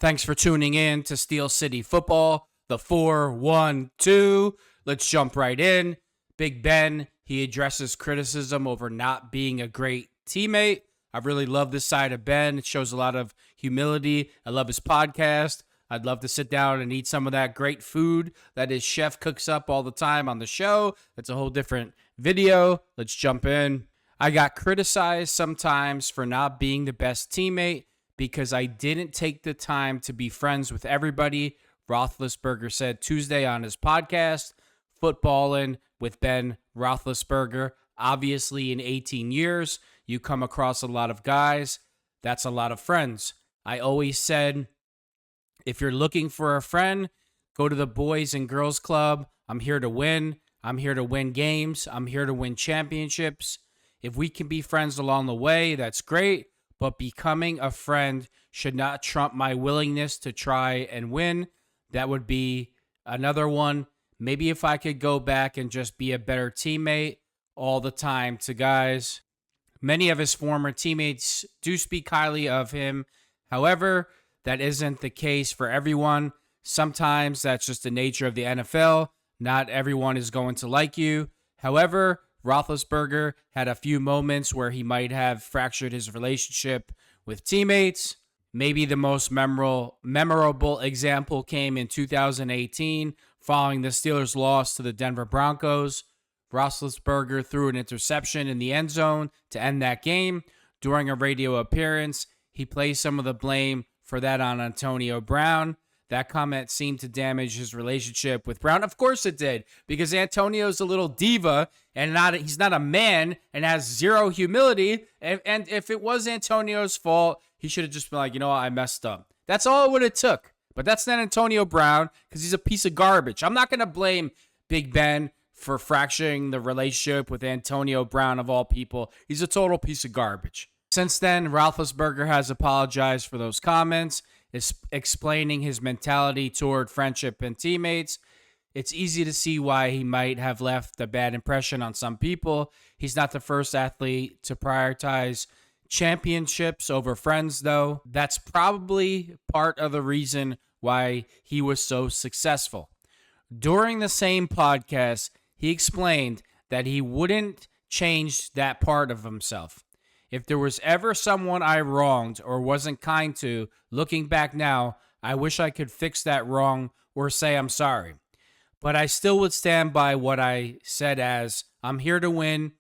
Thanks for tuning in to Steel City Football, the 4-1-2. Let's jump right in. Big Ben, he addresses criticism over not being a great teammate. I really love this side of Ben. It shows a lot of humility. I love his podcast. I'd love to sit down and eat some of that great food that his chef cooks up all the time on the show. That's a whole different video. Let's jump in. I got criticized sometimes for not being the best teammate because I didn't take the time to be friends with everybody, Roethlisberger said Tuesday on his podcast, Footballin' with Ben Roethlisberger. Obviously, in 18 years, you come across a lot of guys. That's a lot of friends. I always said, if you're looking for a friend, go to the Boys and Girls Club. I'm here to win. I'm here to win games. I'm here to win championships. If we can be friends along the way, that's great. But becoming a friend should not trump my willingness to try and win. That would be another one. Maybe if I could go back and just be a better teammate all the time to guys. Many of his former teammates do speak highly of him. However, that isn't the case for everyone. Sometimes that's just the nature of the NFL. Not everyone is going to like you. However, Roethlisberger had a few moments where he might have fractured his relationship with teammates. Maybe the most memorable example came in 2018 following the Steelers' loss to the Denver Broncos. Roethlisberger threw an interception in the end zone to end that game. During a radio appearance, he placed some of the blame for that on Antonio Brown. That comment seemed to damage his relationship with Brown. Of course it did, because Antonio's a little diva and he's not a man and has zero humility. And if it was Antonio's fault, he should have just been like, you know what, I messed up. That's all it would have took. But that's not Antonio Brown, because he's a piece of garbage. I'm not going to blame Big Ben for fracturing the relationship with Antonio Brown of all people. He's a total piece of garbage. Since then, Roethlisberger has apologized for those comments, explaining his mentality toward friendship and teammates. It's easy to see why he might have left a bad impression on some people. He's not the first athlete to prioritize championships over friends, though. That's probably part of the reason why he was so successful. During the same podcast, he explained that he wouldn't change that part of himself. If there was ever someone I wronged or wasn't kind to, looking back now, I wish I could fix that wrong or say I'm sorry. But I still would stand by what I said as, I'm here to win.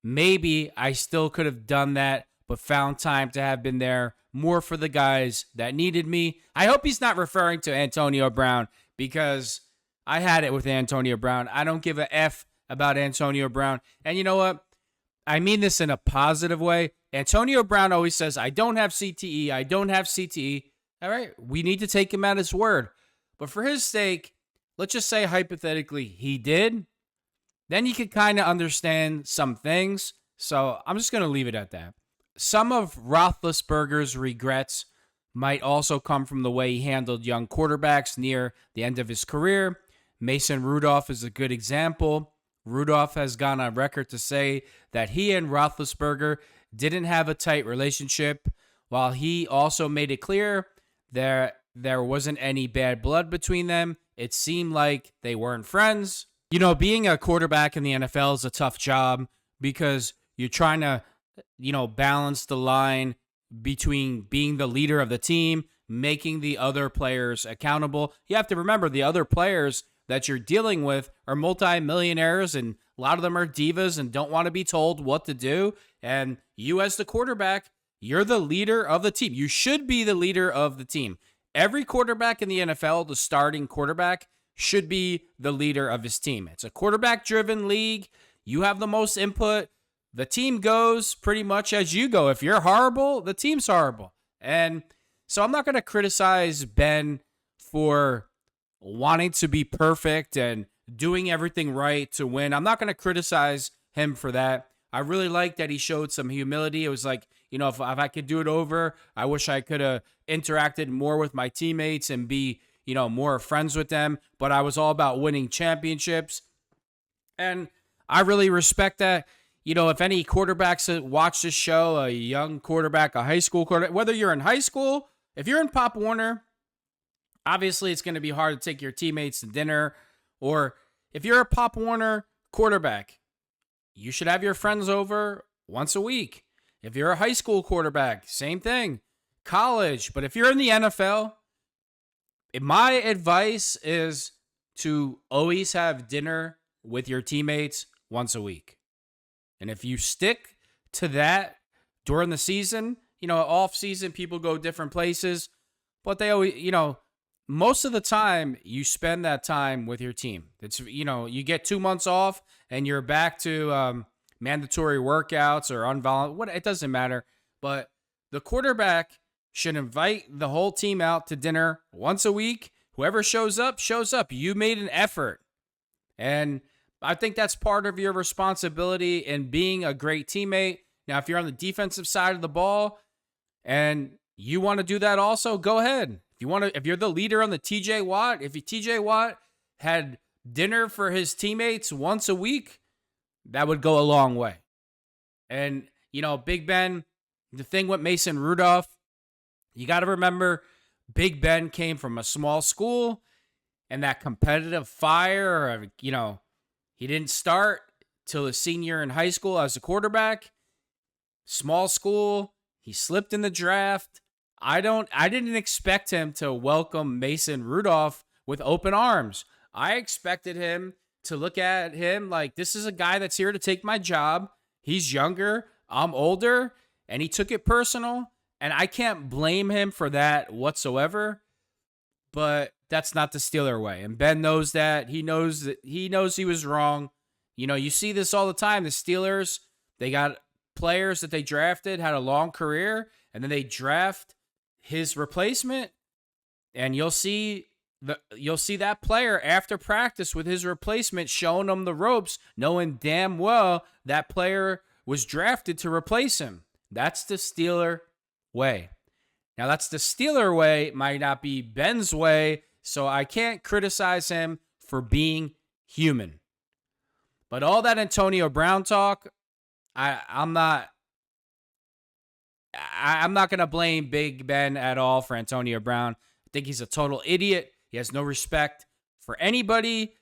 Maybe I still could have done that, but found time to have been there more for the guys that needed me. I hope he's not referring to Antonio Brown, because I had it with Antonio Brown. I don't give a F about Antonio Brown. And you know what? I mean this in a positive way. Antonio Brown always says, I don't have CTE. I don't have CTE. All right, we need to take him at his word. But for his sake, let's just say hypothetically he did. Then you could kind of understand some things. So I'm just going to leave it at that. Some of Roethlisberger's regrets might also come from the way he handled young quarterbacks near the end of his career. Mason Rudolph is a good example. Rudolph has gone on record to say that he and Roethlisberger didn't have a tight relationship, while he also made it clear there wasn't any bad blood between them. It seemed like they weren't friends. You know, being a quarterback in the NFL is a tough job, because you're trying to, balance the line between being the leader of the team, making the other players accountable. You have to remember, the other players that you're dealing with are multimillionaires, and a lot of them are divas and don't want to be told what to do. And you, as the quarterback, you're the leader of the team. You should be the leader of the team. Every quarterback in the NFL, the starting quarterback, should be the leader of his team. It's a quarterback-driven league. You have the most input. The team goes pretty much as you go. If you're horrible, the team's horrible. And so I'm not going to criticize Ben for wanting to be perfect and doing everything right to win. I'm not going to criticize him for that. I really like that he showed some humility. It was like, if I could do it over, I wish I could have interacted more with my teammates and be, more friends with them. But I was all about winning championships. And I really respect that. If any quarterbacks that watch this show, a young quarterback, a high school quarterback, whether you're in high school, if you're in Pop Warner, Obviously, it's going to be hard to take your teammates to dinner. Or if you're a Pop Warner quarterback, you should have your friends over once a week. If you're a high school quarterback, same thing. College. But if you're in the NFL, my advice is to always have dinner with your teammates once a week. And if you stick to that during the season, off season, people go different places, but they always, most of the time you spend that time with your team. It's, you get 2 months off and you're back to mandatory workouts or it doesn't matter. But the quarterback should invite the whole team out to dinner once a week. Whoever shows up, shows up. You made an effort. And I think that's part of your responsibility in being a great teammate. Now, if you're on the defensive side of the ball and you want to do that also, go ahead. If you're the leader on the TJ Watt, if TJ Watt had dinner for his teammates once a week, that would go a long way. And, Big Ben, the thing with Mason Rudolph, you got to remember Big Ben came from a small school, and that competitive fire, he didn't start till a senior in high school as a quarterback. Small school, he slipped in the draft. I didn't expect him to welcome Mason Rudolph with open arms. I expected him to look at him like, this is a guy that's here to take my job. He's younger, I'm older, and he took it personal. And I can't blame him for that whatsoever. But that's not the Steeler way. And Ben knows that. He knows he was wrong. You see this all the time. The Steelers, they got players that they drafted, had a long career, and then they draft his replacement, and you'll see that player after practice with his replacement showing him the ropes, knowing damn well that player was drafted to replace him. That's the Steeler way. Now, that's the Steeler way. It might not be Ben's way, so I can't criticize him for being human. But all that Antonio Brown talk, I'm not going to blame Big Ben at all for Antonio Brown. I think he's a total idiot. He has no respect for anybody,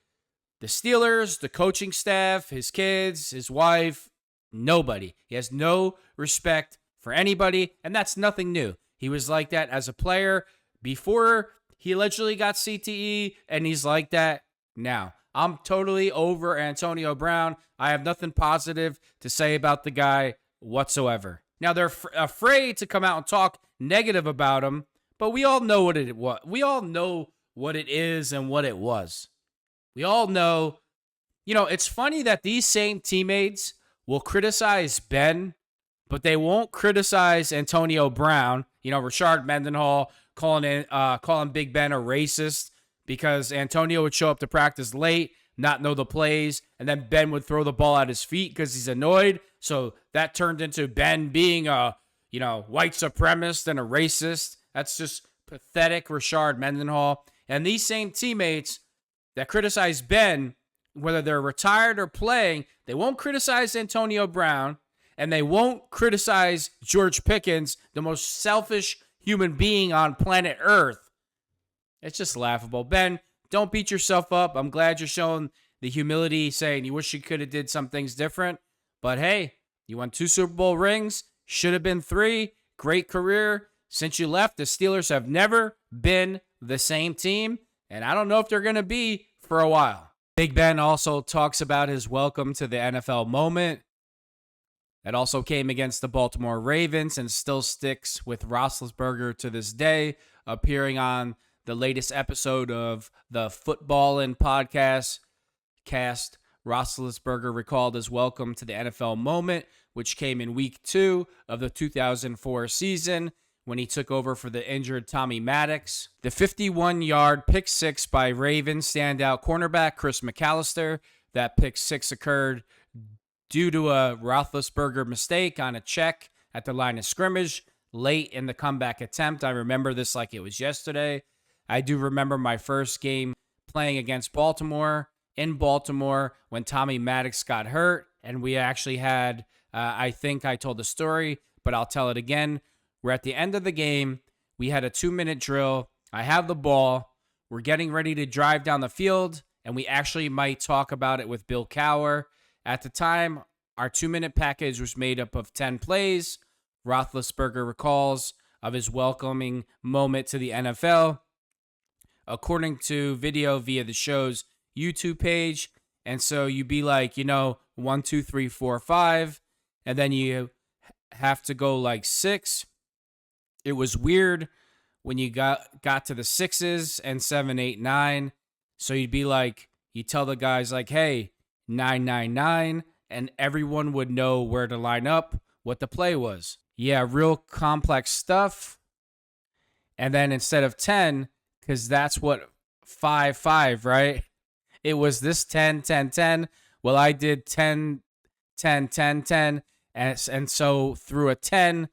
the Steelers, the coaching staff, his kids, his wife, nobody. He has no respect for anybody, and that's nothing new. He was like that as a player before he allegedly got CTE, and he's like that now. I'm totally over Antonio Brown. I have nothing positive to say about the guy whatsoever. Now, they're afraid to come out and talk negative about him, but we all know what it was. We all know what it is and what it was. We all know. It's funny that these same teammates will criticize Ben, but they won't criticize Antonio Brown. Rashard Mendenhall calling Big Ben a racist because Antonio would show up to practice late, not know the plays, and then Ben would throw the ball at his feet because he's annoyed. So that turned into Ben being a, white supremacist and a racist. That's just pathetic, Rashard Mendenhall. And these same teammates that criticize Ben, whether they're retired or playing, they won't criticize Antonio Brown, and they won't criticize George Pickens, the most selfish human being on planet Earth. It's just laughable. Ben, don't beat yourself up. I'm glad you're showing the humility, saying you wish you could have did some things different. But hey, you won 2 Super Bowl rings. Should have been 3. Great career. Since you left, the Steelers have never been the same team, and I don't know if they're going to be for a while. Big Ben also talks about his welcome to the NFL moment. That also came against the Baltimore Ravens and still sticks with Roethlisberger to this day, appearing on the latest episode of the Footballin' podcast. Roethlisberger recalled his welcome to the NFL moment, which came in week 2 of the 2004 season when he took over for the injured Tommy Maddox. The 51-yard pick six by Ravens standout cornerback Chris McAllister. That pick six occurred due to a Roethlisberger mistake on a check at the line of scrimmage late in the comeback attempt. I remember this like it was yesterday. I do remember my first game playing against Baltimore in Baltimore when Tommy Maddox got hurt, and we actually had, I think I told the story, but I'll tell it again. We're at the end of the game. We had a 2-minute drill. I have the ball. We're getting ready to drive down the field, and we actually might talk about it with Bill Cowher. At the time, our 2-minute package was made up of 10 plays. Roethlisberger recalls of his welcoming moment to the NFL, according to video via the show's YouTube page. And so you'd be like, 1, 2, 3, 4, 5, and then you have to go like 6. It was weird when you got to the 6s and 7, 8, 9. So you'd be like, you tell the guys like, hey, 9, 9, 9, and everyone would know where to line up, what the play was. Yeah, real complex stuff. And then instead of 10, because that's what 5, 5, right? It was this 10, 10, 10. Well, I did 10, 10, 10, 10. And so through a 10,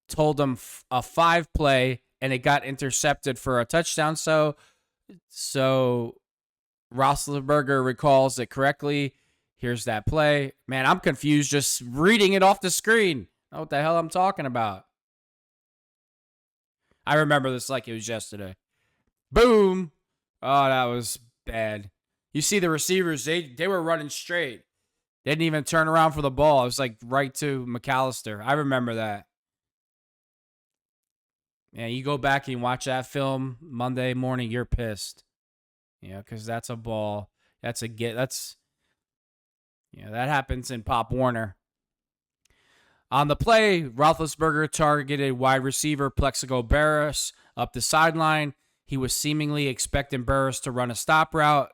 told them a 5 play, and it got intercepted for a touchdown. So Roethlisberger recalls it correctly. Here's that play. Man, I'm confused just reading it off the screen. I don't know what the hell I'm talking about. I remember this like it was yesterday. Boom. Oh, that was bad. You see the receivers, they were running straight. They didn't even turn around for the ball. It was like right to McAllister. I remember that. Yeah, you go back and watch that film Monday morning, you're pissed. Yeah, because that's a ball. That happens in Pop Warner. On the play, Roethlisberger targeted wide receiver Plexico Burress up the sideline. He was seemingly expecting Burress to run a stop route.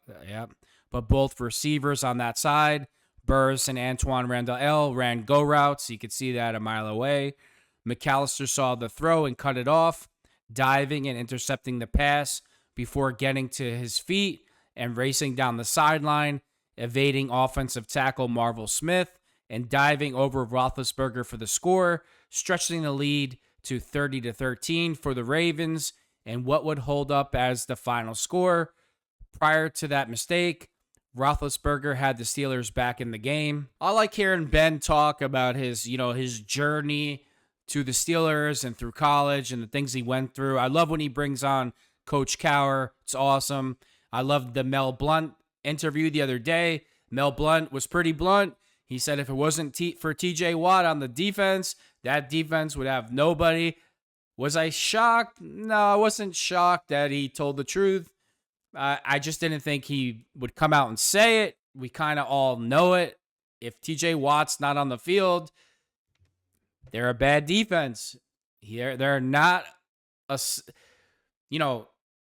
But both receivers on that side, Burress and Antoine Randall ran go routes. You could see that a mile away. McAllister saw the throw and cut it off, diving and intercepting the pass before getting to his feet and racing down the sideline, evading offensive tackle Marvel Smith and diving over Roethlisberger for the score, stretching the lead to 30-13 for the Ravens and what would hold up as the final score. Prior to that mistake, Roethlisberger had the Steelers back in the game. I like hearing Ben talk about his journey to the Steelers and through college and the things he went through. I love when he brings on Coach Cowher. It's awesome. I loved the Mel Blount interview the other day. Mel Blount was pretty blunt. He said if it wasn't for TJ Watt on the defense, that defense would have nobody. Was I shocked? No, I wasn't shocked that he told the truth. I just didn't think he would come out and say it. We kind of all know it. If TJ Watt's not on the field, they're a bad defense. They're not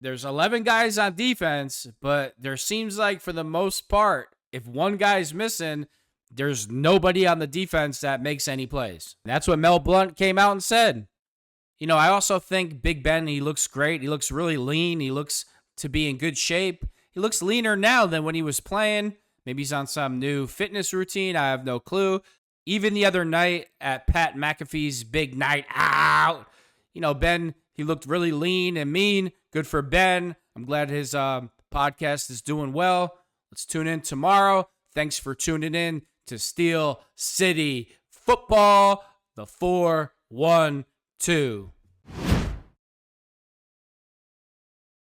there's 11 guys on defense, but there seems like for the most part, if one guy's missing, there's nobody on the defense that makes any plays. That's what Mel Blount came out and said. I also think Big Ben, he looks great. He looks really lean. He looks to be in good shape. He looks leaner now than when he was playing. Maybe he's on some new fitness routine. I have no clue. Even the other night at Pat McAfee's big night out, Ben, he looked really lean and mean. Good for Ben. I'm glad his podcast is doing well. Let's tune in tomorrow. Thanks for tuning in to Steel City Football, the 4-1-2.